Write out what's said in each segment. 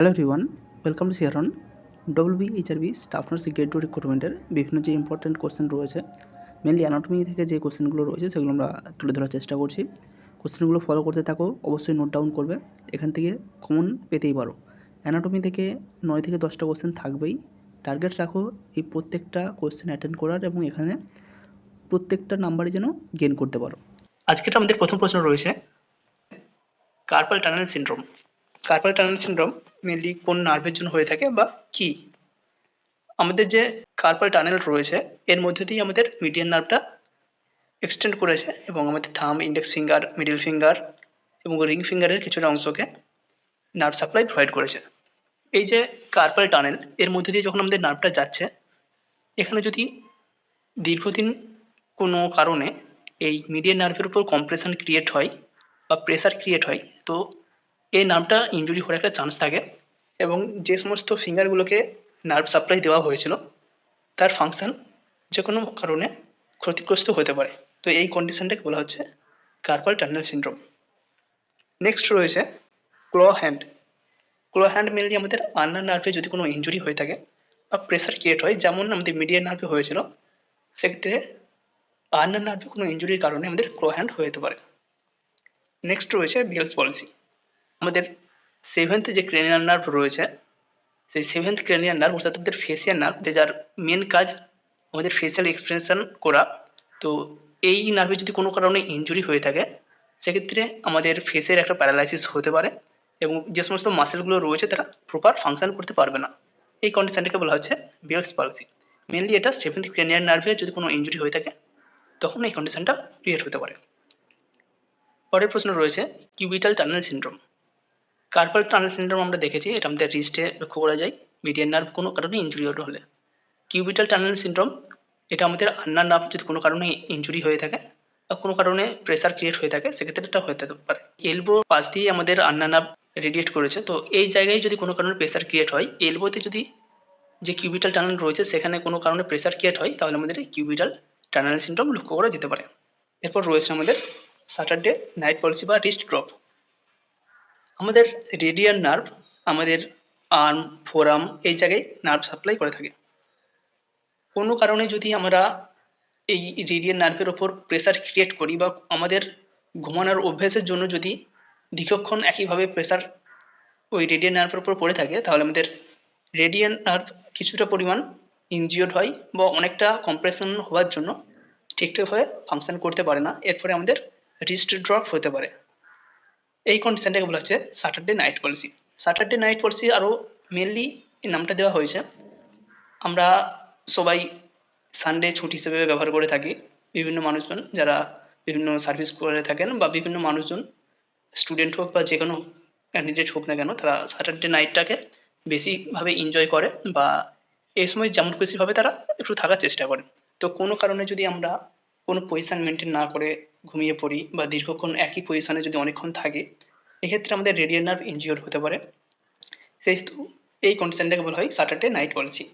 Hello everyone, welcome to সিয়ারন। WBHRB staff nurse grade 2 রিক্রুটমেন্টের বিভিন্ন যে ইম্পর্টেন্ট কোশ্চেন রয়েছে, মেনলি অ্যানাটমি থেকে যে কোশ্চেনগুলো রয়েছে সেগুলো আমরা তুলে ধরার চেষ্টা করছি। কোশ্চেনগুলো ফলো করতে থাকো, অবশ্যই নোট ডাউন করবে, এখান থেকে কমন পেতেই পারো। অ্যানাটমি থেকে 9 থেকে 10টা কোশ্চেন থাকবেই। টার্গেট রাখো এই প্রত্যেকটা কোশ্চেন অ্যাটেন্ড করার এবং এখানে প্রত্যেকটা নাম্বারে যেন গেন করতে পারো। আজকের আমাদের প্রথম প্রশ্ন রয়েছে carpal tunnel syndrome. Carpal tunnel syndrome mainly কোন নার্ভের জন্য হয়ে থাকে বা কি? আমাদের যে কার্পাল টানেল রয়েছে এর মধ্যে দিয়ে আমাদের মিডিয়ান নার্ভটা এক্সটেন্ড করেছে এবং আমাদের থাম, ইন্ডেক্স ফিঙ্গার, মিডল ফিঙ্গার এবং রিং ফিঙ্গারের কিছুটা অংশকে নার্ভ সাপ্লাই প্রোভাইড করেছে। এই যে কার্পাল টানেল এর মধ্যে দিয়ে যখন আমাদের নার্ভটা যাচ্ছে, এখানে যদি দীর্ঘদিন কোনো কারণে এই মিডিয়ান নার্ভের উপর কম্প্রেশন ক্রিয়েট হয় বা প্রেসার ক্রিয়েট হয়, তো এই নার্ভটা ইনজুরি হওয়ার একটা চান্স থাকে এবং যে সমস্ত ফিঙ্গারগুলোকে নার্ভ সাপ্লাই দেওয়া হয়েছিল তার ফাংশন যে কোনো কারণে ক্ষতিগ্রস্ত হতে পারে। তো এই কন্ডিশনটাকে বলা হচ্ছে কার্পাল টানেল সিনড্রোম। নেক্সট রয়েছে ক্ল হ্যান্ড। ক্ল হ্যান্ড মেনলি আমাদের আন্নার নার্ভে যদি কোনো ইনজুরি হয়ে থাকে বা প্রেসার ক্রিয়েট হয়, যেমন আমাদের মিডিয়ান নার্ভে হয়েছিল, সেক্ষেত্রে আন্নার নার্ভে কোনো ইনজুরির কারণে আমাদের ক্ল হ্যান্ড হয়ে যেতে পারে। নেক্সট রয়েছে বেলস পলিসি। আমাদের সেভেন্থ যে ক্রেনিয়াল নার্ভ রয়েছে, সেই সেভেন্থ ক্রেনিয়াল নার্ভ অর্থাৎ আমাদের ফেসিয়াল নার্ভ, যে যার মেন কাজ আমাদের ফেসিয়াল এক্সপ্রেশন করা। তো এই নার্ভে যদি কোনো কারণে ইনজুরি হয়ে থাকে, সেক্ষেত্রে আমাদের ফেসের একটা প্যারালাইসিস হতে পারে এবং যে সমস্ত মাসেলগুলো রয়েছে তারা প্রপার ফাংশন করতে পারবে না। এই কন্ডিশনটাকে বলা হচ্ছে বেলস পলিসি। মেনলি এটা সেভেন্থ ক্রেনিয়াল নার্ভে যদি কোনো ইনজুরি হয়ে থাকে তখন এই কন্ডিশনটা ক্রিয়েট হতে পারে। পরের প্রশ্ন রয়েছে cubital tunnel syndrome. Carpal tunnel syndrome আমরা দেখেছি, এটা আমাদের রিস্টে লক্ষ্য করা যায় মিডিয়ান নার্ভ কোনো কারণে ইনজুরি হলে। কিউবিটাল টানেল সিনড্রোম এটা আমাদের আন্নার নার্ভ যদি কোনো কারণে ইনজুরি হয়ে থাকে বা কোনো কারণে প্রেসার ক্রিয়েট হয়ে থাকে, সেক্ষেত্রে এটা হতে পারে। এলবো পাশ দিয়ে আমাদের আন্নার নার্ভ রেডিয়েট করেছে, তো এই জায়গায় যদি কোনো কারণে প্রেসার ক্রিয়েট হয়, এলবোতে যদি যে কিউবিটাল টানেল রয়েছে সেখানে কোনো কারণে প্রেসার ক্রিয়েট হয়, তাহলে আমাদের এই কিউবিটাল টানেল সিনড্রোম লক্ষ্য করা যেতে পারে। এরপর রয়েছে আমাদের স্যাটারডে নাইট পলিসি বা রিস্ট ড্রপ। আমাদের রেডিয়াল নার্ভ আমাদের আর্ম, ফোরাম এই জায়গায় নার্ভ সাপ্লাই করে থাকে। কোনো কারণে যদি আমরা এই রেডিয়াল নার্ভের ওপর প্রেসার ক্রিয়েট করি বা আমাদের ঘুমানোর অভ্যাসের জন্য যদি দীর্ঘক্ষণ একইভাবে প্রেসার ওই রেডিয়াল নার্ভের উপর পড়ে থাকে, তাহলে আমাদের রেডিয়াল নার্ভ কিছুটা পরিমাণ ইনজিওর্ড হয় বা অনেকটা কম্প্রেশন হওয়ার জন্য ঠিকঠাকভাবে ফাংশন করতে পারে না। এরপরে আমাদের রিস্ট ড্রপ হতে পারে। এই কন্ডিশনটাকে বলা হচ্ছে Saturday night policy. Saturday night policy আরও মেনলি এই নামটা দেওয়া হয়েছে, আমরা সবাই সানডে ছুটি হিসেবে ব্যবহার করে থাকি। বিভিন্ন মানুষজন যারা বিভিন্ন সার্ভিস করে থাকেন বা বিভিন্ন মানুষজন, স্টুডেন্ট হোক বা যে কোনো ক্যান্ডিডেট হোক না কেন, তারা স্যাটারডে নাইটটাকে বেশিভাবে এনজয় করে বা এই সময় যেমন খুশিভাবে তারা একটু থাকার চেষ্টা করে। তো কোনো কারণে যদি আমরা কোনো পজিশন মেনটেন না করে ঘুমিয়ে পড়ি বা দীর্ঘক্ষণ একই পজিশনে যদি অনেকক্ষণ থাকি, এক্ষেত্রে আমাদের রেডিয়াল নার্ভ ইনজিওর হতে পারে। সেহেতু এই কন্ডিশনটাকে বলা হয় স্যাটারডে নাইট পলিসি।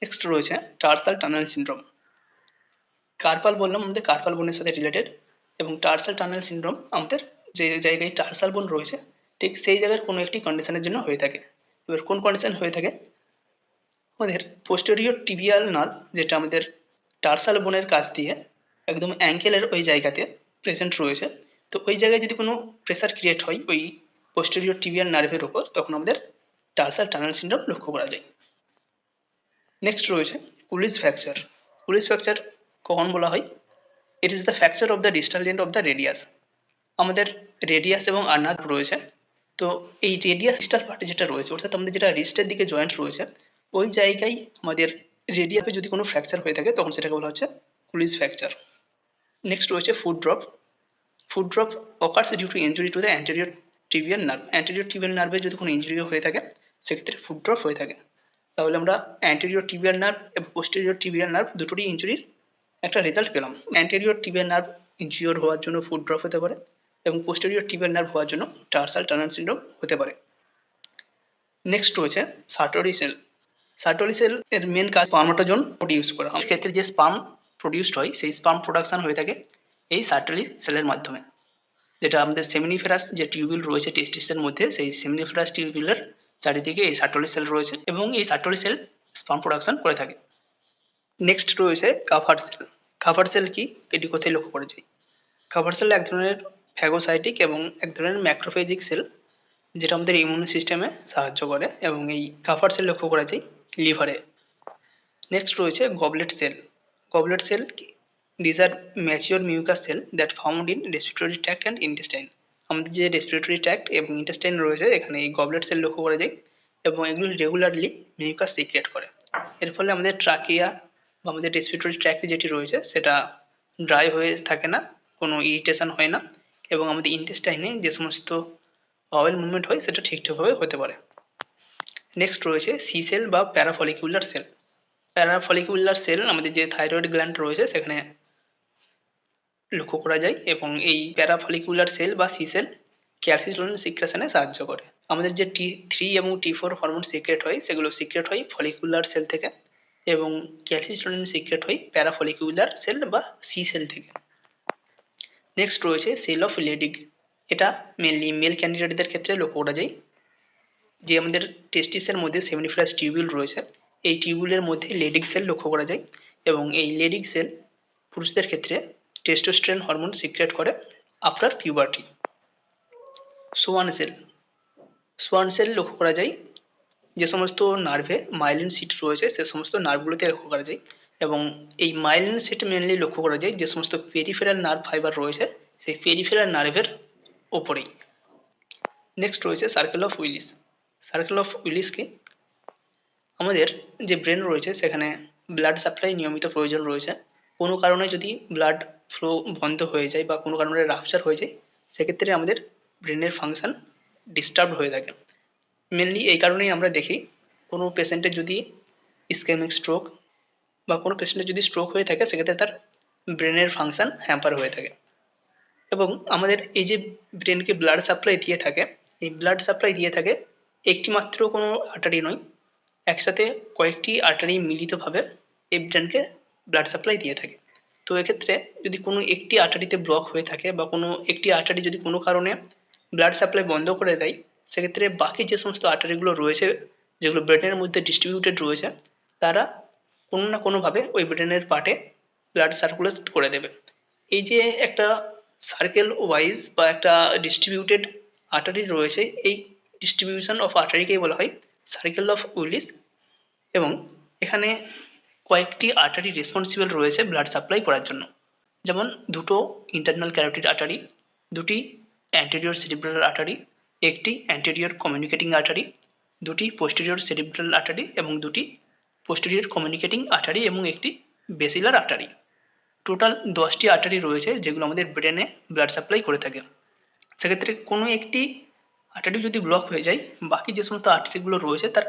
নেক্সট রয়েছে টার্সাল টানেল সিনড্রোম। কার্পাল বললাম আমাদের কার্পাল বোনের সাথে রিলেটেড, এবং টার্সাল টানেল সিনড্রোম আমাদের যে জায়গায় টার্সাল বোন রয়েছে ঠিক সেই জায়গার কোনো একটি কন্ডিশনের জন্য হয়ে থাকে। এবার কোন কন্ডিশন হয়ে থাকে? আমাদের পোস্টেরিয়র টিবিয়াল নার্ভ, যেটা আমাদের টার্সাল বোনের কাছ দিয়ে একদম অ্যাঙ্কেলের ওই জায়গাতে প্রেজেন্ট রয়েছে, তো ওই জায়গায় যদি কোনো প্রেসার ক্রিয়েট হয় ওই পোস্টেরিয়র টিবিয়াল নার্ভের ওপর, তখন আমাদের টার্সাল টানেল সিনড্রোম লক্ষ্য করা যায়। নেক্সট রয়েছে কুলিস ফ্র্যাকচার। কুলিস ফ্র্যাকচার কখন বলা হয়? It is the fracture of the distal end of the radius. আমাদের রেডিয়াস এবং আর্নার রয়েছে, তো এই রেডিয়াস ডিস্টাল পার্টে যেটা রয়েছে অর্থাৎ আমাদের যেটা রিস্টের দিকে জয়েন্ট রয়েছে, ওই জায়গায় আমাদের রেডিয়াসে যদি কোনো ফ্র্যাকচার হয়ে থাকে তখন সেটাকে বলা হচ্ছে কুলিস ফ্র্যাকচার। নেক্সট রয়েছে foot drop. Foot drop occurs due to injury to the anterior tibial nerve. Anterior tibial নার্ভে যদি কোনো ইঞ্জুরি হয়ে থাকে সেক্ষেত্রে ফুট ড্রপ হয়ে থাকে। তাহলে আমরা অ্যান্টেরিয়র টিবিয়াল নার্ভ এবং পোস্টেরিয়র টিবিয়াল নার্ভ দুটোরই ইঞ্জুরির একটা রেজাল্ট পেলাম। অ্যান্টেরিয়র টিবিয়াল নার্ভ ইনজিওর হওয়ার জন্য ফুট ড্রপ হতে পারে এবং পোস্টেরিয়র টিবিয়াল নার্ভ হওয়ার জন্য টার্সাল টানেল সিনড্রোম হতে পারে। নেক্সট রয়েছে সার্টোরি সেল। সার্টোরি সেল এর মেন কাজ স্পার্মাটোজোন প্রডিউস করা। আমাদের ক্ষেত্রে যে স্পার্ম প্রডিউসড হয় সেই স্পার্ম প্রোডাকশন হয়ে থাকে এই সার্টোরি সেলের মাধ্যমে, যেটা আমাদের সেমিনিফেরাস যে টিউবিউল রয়েছে টেস্টিসের মধ্যে, সেই সেমিনিফেরাস টিউবিউলের চারিদিকে এই সার্টোলি সেল রয়েছে এবং এই সার্টোলি সেল স্পার্ম প্রোডাকশন করে থাকে। নেক্সট রয়েছে কাভার সেল। কাভার সেল কি, এটি কোথায় লক্ষ্য করা যায়? কাভার সেল এক ধরনের ফ্যাগোসাইটিক এবং এক ধরনের ম্যাক্রোফেজিক সেল, যেটা আমাদের ইমিউন সিস্টেমে সাহায্য করে এবং এই কাভার সেল লক্ষ্য করা যায় লিভারে। নেক্সট রয়েছে গবলেট সেল। গবলেট সেল কি, these are mature mucus cell that found in respiratory tract and intestine. আমাদের যে রেসপিরেটরি ট্র্যাক্ট এবং ইন্টেস্টাইন রয়েছে এখানে এই গবলেট সেল লক্ষ্য করা যায় এবং এগুলি রেগুলারলি মিউকাস সিক্রেট করে। এর ফলে আমাদের ট্রাকিয়া বা আমাদের রেসপিরেটরি ট্র্যাক্ট যেটি রয়েছে সেটা ড্রাই হয়ে থাকে না, কোনো ইরিটেশন হয় না এবং আমাদের ইন্টেস্টাইনে যে সমস্ত বাওয়েল মুভমেন্ট হয় সেটা ঠিকঠাকভাবে হতে পারে। নেক্সট রয়েছে সি সেল বা প্যারাফলিকুলার সেল। প্যারাফলিকুলার সেল আমাদের যে থাইরয়েড গ্ল্যান্ড রয়েছে সেখানে লক্ষ্য করা যায় এবং এই প্যারাফলিকুলার সেল বা সি সেল ক্যালসিটোনিন সিক্রেশনে সাহায্য করে। আমাদের যে T3 এবং T4 হরমোন সিক্রেট হয় সেগুলো সিক্রেট হয় ফলিকুলার সেল থেকে এবং ক্যালসিটোনিন সিক্রেট হয় প্যারাফলিকুলার সেল বা সি সেল থেকে। নেক্সট রয়েছে সেল অফ লেডিগ। এটা মেনলি মেল ক্যান্ডিডেটদের ক্ষেত্রে লক্ষ্য করা যায়। যে আমাদের টেস্টিসের মধ্যে সেমিনিফেরাস টিউবিউল রয়েছে, এই টিউবিউলের মধ্যে লেডিগ সেল লক্ষ্য করা যায় এবং এই লেডিগ সেল পুরুষদের ক্ষেত্রে টেস্টোস্টেরন হরমোন সিক্রেট করে after puberty. Schwann cell. Schwann cell লক্ষ্য করা যায় যে সমস্ত নার্ভে মাইলিন সিট রয়েছে সে সমস্ত নার্ভগুলোতে লক্ষ্য করা যায় এবং এই মাইলিন সিট মেনলি লক্ষ্য করা যায় যে সমস্ত পেরিফেরাল নার্ভ ফাইবার রয়েছে সেই পেরিফেরাল নার্ভের ওপরেই। নেক্সট রয়েছে circle of Willis. Circle of Willis কি, আমাদের যে ব্রেন রয়েছে সেখানে ব্লাড সাপ্লাই নিয়মিত প্রয়োজন রয়েছে। কোনো কারণে যদি ব্লাড ফ্লো বন্ধ হয়ে যায় বা কোনো কারণে রাপচার হয়ে যায় সেক্ষেত্রে আমাদের ব্রেনের ফাংশন ডিস্টার্ব হয়ে থাকে। মেনলি এই কারণেই আমরা দেখি কোনো পেশেন্টের যদি ইসকেমিক স্ট্রোক বা কোনো পেশেন্টের যদি স্ট্রোক হয়ে থাকে সেক্ষেত্রে তার ব্রেনের ফাংশন হ্যাম্পার হয়ে থাকে। এবং আমাদের এই যে ব্রেনকে ব্লাড সাপ্লাই দিয়ে থাকে, এই ব্লাড সাপ্লাই দিয়ে থাকে একটি মাত্র কোনো আর্টারি নয়, একসাথে কয়েকটি আর্টারি মিলিতভাবে এই ব্রেনকে ব্লাড সাপ্লাই দিয়ে থাকে। তো এক্ষেত্রে যদি কোনো একটি আর্টারিতে ব্লক হয়ে থাকে বা কোনো একটি আর্টারি যদি কোনো কারণে ব্লাড সাপ্লাই বন্ধ করে দেয় সেক্ষেত্রে বাকি যে সমস্ত আর্টারিগুলো রয়েছে যেগুলো ব্রেনের মধ্যে ডিস্ট্রিবিউটেড রয়েছে তারা কোনো না কোনোভাবে ওই ব্রেনের পার্টে ব্লাড সার্কুলেট করে দেবে। এই যে একটা সার্কেল ওয়াইজ বা একটা ডিস্ট্রিবিউটেড আর্টারি রয়েছে, এই ডিস্ট্রিবিউশন অফ আর্টারিকেই বলা হয় সার্কেল অফ উইলিস এবং এখানে কয়েকটি আর্টারি রেসপন্সিবল রয়েছে ব্লাড সাপ্লাই করার জন্য। যেমন দুটো ইন্টারনাল ক্যারোটিড আর্টারি, দুটি অ্যান্টেরিয়র সেরিব্রাল আর্টারি, একটি অ্যান্টেরিয়র কমিউনিকেটিং আর্টারি, দুটি পোস্টেরিয়র সেরিব্রাল আর্টারি এবং দুটি পোস্টেরিয়র কমিউনিকেটিং আর্টারি এবং একটি বেসিলার আর্টারি। টোটাল 10টি আর্টারি রয়েছে যেগুলো আমাদের ব্রেনে ব্লাড সাপ্লাই করে থাকে। সেক্ষেত্রে কোনো একটি আর্টারি যদি ব্লক হয়ে যায় বাকি যে সমস্ত আর্টারিগুলো রয়েছে তারা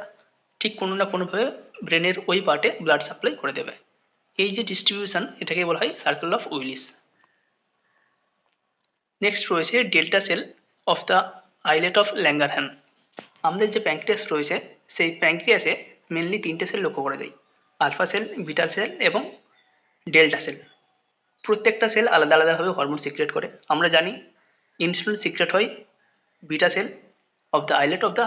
ঠিক কোনো না কোনোভাবে ব্রেনের ওই পার্টে ব্লাড সাপ্লাই করে দেবে। এই যে ডিস্ট্রিবিউশন এটাকে বলা হয় সার্কেল অফ উইলিস। নেক্সট রয়েছে delta cell of the islet of Langerhans. আমাদের যে প্যাঙ্ক্রিয়াস রয়েছে সেই প্যাঙ্ক্রিয়াসে মেনলি 3টে সেল লক্ষ্য করা যায়, আলফা সেল, বিটা সেল এবং ডেল্টা সেল। প্রত্যেকটা সেল আলাদা আলাদাভাবে হরমোন সিক্রেট করে। আমরা জানি ইনসুলিন সিক্রেট হয় beta cell of the islet of the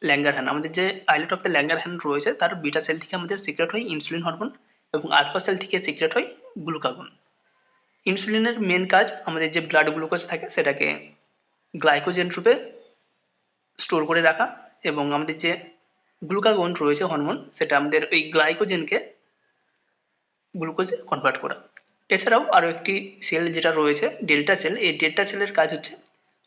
Langerhans. আমাদের যে আইলেট অফ দ্য ল্যাঙ্গারহ্যান রয়েছে তার বিটা সেল থেকে আমাদের সিক্রেট হয় ইনসুলিন হরমোন এবং আলফা সেল থেকে সিক্রেট হয় গ্লুকাগন। ইনসুলিনের মেন কাজ আমাদের যে ব্লাড গ্লুকোজ থাকে সেটাকে গ্লাইকোজেন রূপে স্টোর করে রাখা এবং আমাদের যে গ্লুকাগন রয়েছে হরমোন সেটা আমাদের ওই গ্লাইকোজেনকে গ্লুকোজে কনভার্ট করা। এছাড়াও আরও একটি সেল যেটা রয়েছে ডেল্টা সেল, এই ডেল্টা সেলের কাজ হচ্ছে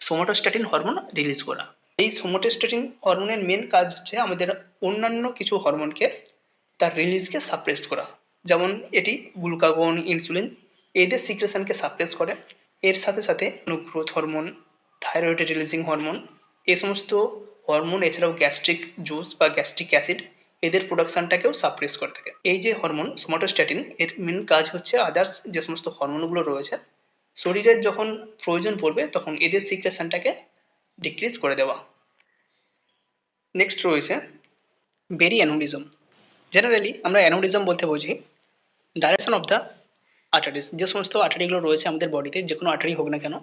সোমাটোস্ট্যাটিন হরমোন রিলিজ করা। এই সোমাটোস্ট্যাটিন হরমোনের মেন কাজ হচ্ছে আমাদের অন্যান্য কিছু হরমোনকে তার রিলিজকে সাপ্রেস করা। যেমন এটি গ্লুকাগন, ইনসুলিন এদের সিক্রেশনকে সাপ্রেস করে। এর সাথে সাথে growth hormone, thyroid releasing hormone এই সমস্ত হরমোন এছাড়াও গ্যাস্ট্রিক জুস বা গ্যাস্ট্রিক অ্যাসিড এদের প্রোডাকশনটাকেও সাপ্রেস করে থাকে। এই যে হরমোন সোমাটোস্ট্যাটিন এর মেন কাজ হচ্ছে আদার্স যে সমস্ত হরমোনগুলো রয়েছে শরীরের যখন প্রয়োজন পড়বে তখন এদের সিক্রেশনটাকে ডিক্রিজ করে দেওয়া। নেক্সট রয়েছে বেরি অ্যানোরিজম। জেনারেলি আমরা অ্যানোরিজম বলতে বুঝি ডাইরেকশন অফ দ্য আর্টারিস। যে সমস্ত আর্টারিগুলো রয়েছে আমাদের বডিতে যে কোনো আর্টারি হোক না কেন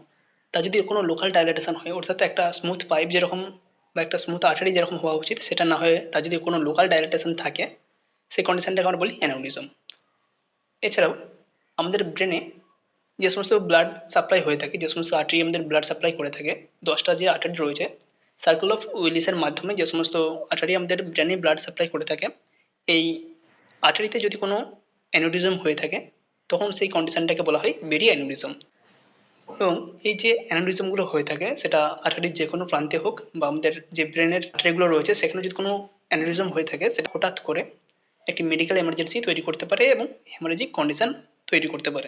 তা যদি কোনো লোকাল ডাইলেটেশন হয় অর্থাৎ একটা স্মুথ পাইপ যেরকম বা একটা স্মুথ আর্টারি যেরকম হওয়া উচিত সেটা না হয়ে তার যদি কোনো লোকাল ডাইলেটেশন থাকে সেই কন্ডিশনটাকে আমরা বলি অ্যানিউরিজম। এছাড়াও আমাদের ব্রেনে যে সমস্ত ব্লাড সাপ্লাই হয়ে থাকে, যে সমস্ত আর্টারি আমাদের ব্লাড সাপ্লাই করে থাকে, 10টা যে আর্টারি রয়েছে সার্কেল অফ উইলিসের মাধ্যমে যে সমস্ত আর্টারি আমাদের ব্রেনে ব্লাড সাপ্লাই করে থাকে, এই আর্টারিতে যদি কোনো অ্যানিউরিজম হয়ে থাকে তখন সেই কন্ডিশনটাকে বলা হয় বেরি অ্যানিউরিজম। এবং এই যে অ্যানিউরিজমগুলো হয়ে থাকে সেটা আর্টারির যে কোনো প্রান্তে হোক বা আমাদের যে ব্রেনের আর্টারিগুলো রয়েছে সেখানে যদি কোনো অ্যানিউরিজম হয়ে থাকে সেটা হঠাৎ করে একটি মেডিকেল এমার্জেন্সি তৈরি করতে পারে এবং হেমারেজিক কন্ডিশন তৈরি করতে পারে।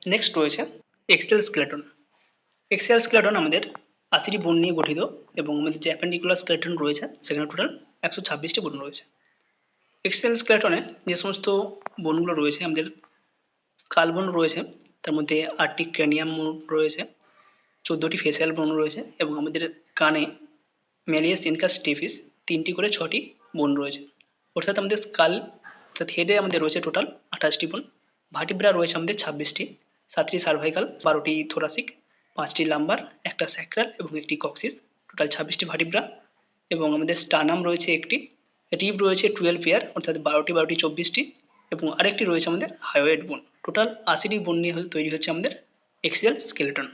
নেক্সট রয়েছে এক্সিয়াল স্কেলেটন। এক্সিয়াল স্কেলেটন আমাদের 80টি বোন নিয়ে গঠিত এবং আমাদের যে অ্যাপেন্ডিকুলার স্কেলেটন রয়েছে সেখানে টোটাল 126টি বোন রয়েছে। এক্সিয়াল স্কেলেটনে যে সমস্ত বোনগুলো রয়েছে আমাদের স্কাল বোন রয়েছে, তার মধ্যে 8টি ক্র্যানিয়াম বোন রয়েছে, 14টি ফেসিয়াল বোন রয়েছে এবং আমাদের কানে ম্যালিয়াস ইনকাস স্টিফিস 3টি করে 6টি বোন রয়েছে। অর্থাৎ আমাদের স্কাল অর্থাৎ হেডে আমাদের রয়েছে টোটাল 28টি বোন, ভার্টিব্রা রয়েছে আমাদের 26টি, 7টি সার্ভাইকাল, 12টি থোরাসিক, 5টি লাম্বার, একটা স্যাক্রাল এবং একটি কক্সিস, টোটাল 26টি ভার্টিব্রা এবং আমাদের স্টার্নাম রয়েছে একটি, রিব রয়েছে 12 পেয়ার অর্থাৎ 12টি 24টি এবং আরেকটি রয়েছে আমাদের হায়োয়েড বোন। টোটাল 80টি বোন নিয়ে তৈরি হচ্ছে আমাদের এক্সিয়াল স্কেলেটন।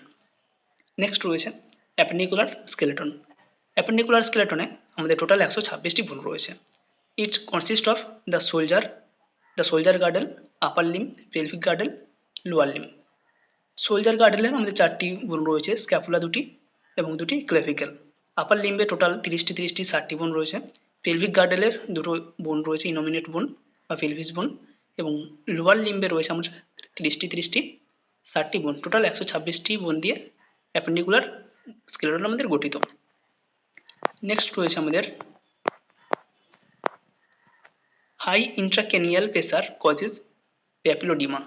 নেক্সট রয়েছে অ্যাপেন্ডিকুলার স্কেলেটন। অ্যাপেন্ডিকুলার স্কেলেটনে আমাদের টোটাল 126টি বোন রয়েছে। It consist of the shoulder girdle, upper limb, pelvic girdle, lower limb. Shoulder গার্ডেলের আমাদের 4টি বোন রয়েছে, স্ক্যাপুলা 2টি এবং 2টি ক্লেভিকেল। আপার লিম্বে টোটাল 30টি 60টি বোন রয়েছে। পেলভিক গার্ডেলের 2টো বোন রয়েছে, ইনোমিনেট বোন বা পেলভিস বোন, এবং লোয়ার লিম্বে রয়েছে আমাদের 30টি 60টি বোন। টোটাল 126টি বোন দিয়ে অ্যাপেন্ডিকুলার স্কেলেটন আমাদের গঠিত। নেক্সট রয়েছে আমাদের হাই ইন্ট্রাক্রেনিয়াল প্রেসার কজেস প্যাপিলোডিমা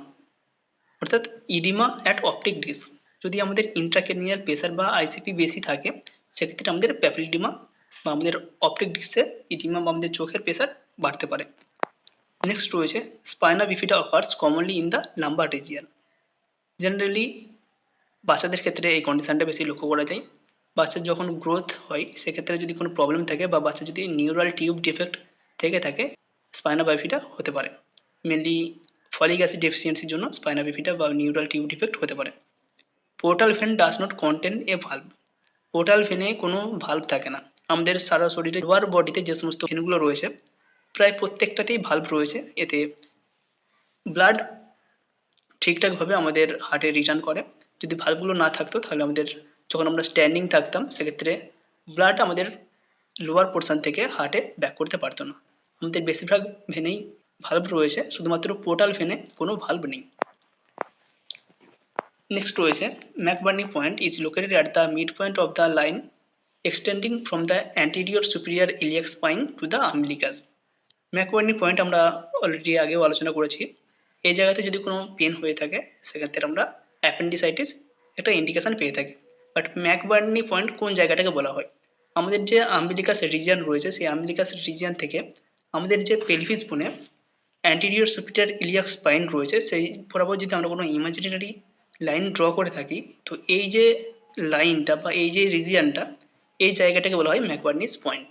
অর্থাৎ ইডিমা অ্যাট অপটিক ডিস্ক। যদি আমাদের ইন্ট্রাক্রেনিয়াল প্রেসার বা আইসিপি বেশি থাকে সেক্ষেত্রে আমাদের প্যাপিলোডিমা বা আমাদের অপটিক ডিস্কে ইডিমা বা আমাদের চোখের প্রেসার বাড়তে পারে। নেক্সট রয়েছে spina bifida occurs commonly in the lumbar region. Generally বাচ্চাদের ক্ষেত্রে এই কন্ডিশনটা বেশি লক্ষ্য করা যায়। বাচ্চার যখন গ্রোথ হয় সেক্ষেত্রে যদি কোনো প্রবলেম থাকে বা বাচ্চা যদি নিউরাল টিউব ডিফেক্ট থেকে থাকে স্পাইনা বাইফিডা হতে পারে। মেনলি ফলিক অ্যাসিড ডেফিসিয়েন্সির জন্য স্পাইনা বিফিডা বা নিউরাল টিউব ডিফেক্ট হতে পারে। Portal vein does not contain a valve. Portal ভেনে কোনো ভাল্ব থাকে না। আমাদের সারা শরীরে লোয়ার বডিতে যে সমস্ত ভেনগুলো রয়েছে প্রায় প্রত্যেকটাতেই ভাল্ব রয়েছে। এতে ব্লাড ঠিকঠাকভাবে আমাদের হার্টে রিটার্ন করে। যদি ভাল্বগুলো না থাকতো তাহলে আমাদের যখন আমরা স্ট্যান্ডিং থাকতাম সেক্ষেত্রে ব্লাড আমাদের লোয়ার পোর্শন থেকে হার্টে ব্যাক করতে পারতো না। আমাদের বেশিরভাগ ভেনেই ভাল্ব রয়েছে, শুধুমাত্র পোর্টাল ভেনে কোনো ভাল্ব নেই। নেক্সট রয়েছে McBurney point is located at the mid point of the line extending from the anterior superior iliac spine to the umbilicus. McBurney point আমরা অলরেডি আগেও আলোচনা করেছি। এই জায়গাতে যদি কোনো পেন হয়ে থাকে সেক্ষেত্রে আমরা অ্যাপেন্ডিসাইটিস একটা ইন্ডিকেশন পেয়ে থাকি। বাট ম্যাকবার্নি পয়েন্ট কোন জায়গাটাকে বলা হয়? আমাদের যে আম্বিলিকাস রিজিয়ন রয়েছে সেই আম্বিলিকাস রিজিয়ন থেকে আমাদের যে পেলভিস বোনে অ্যান্টিরিয়র সুপিরিয়র ইলিয়াক স্পাইন রয়েছে সেই বরাবর যদি আমরা কোনো ইমাজিনারি লাইন ড্র করে থাকি তো এই যে লাইনটা বা এই যে রিজিয়নটা এই জায়গাটাকে বলা হয় ম্যাকবার্নিস পয়েন্ট।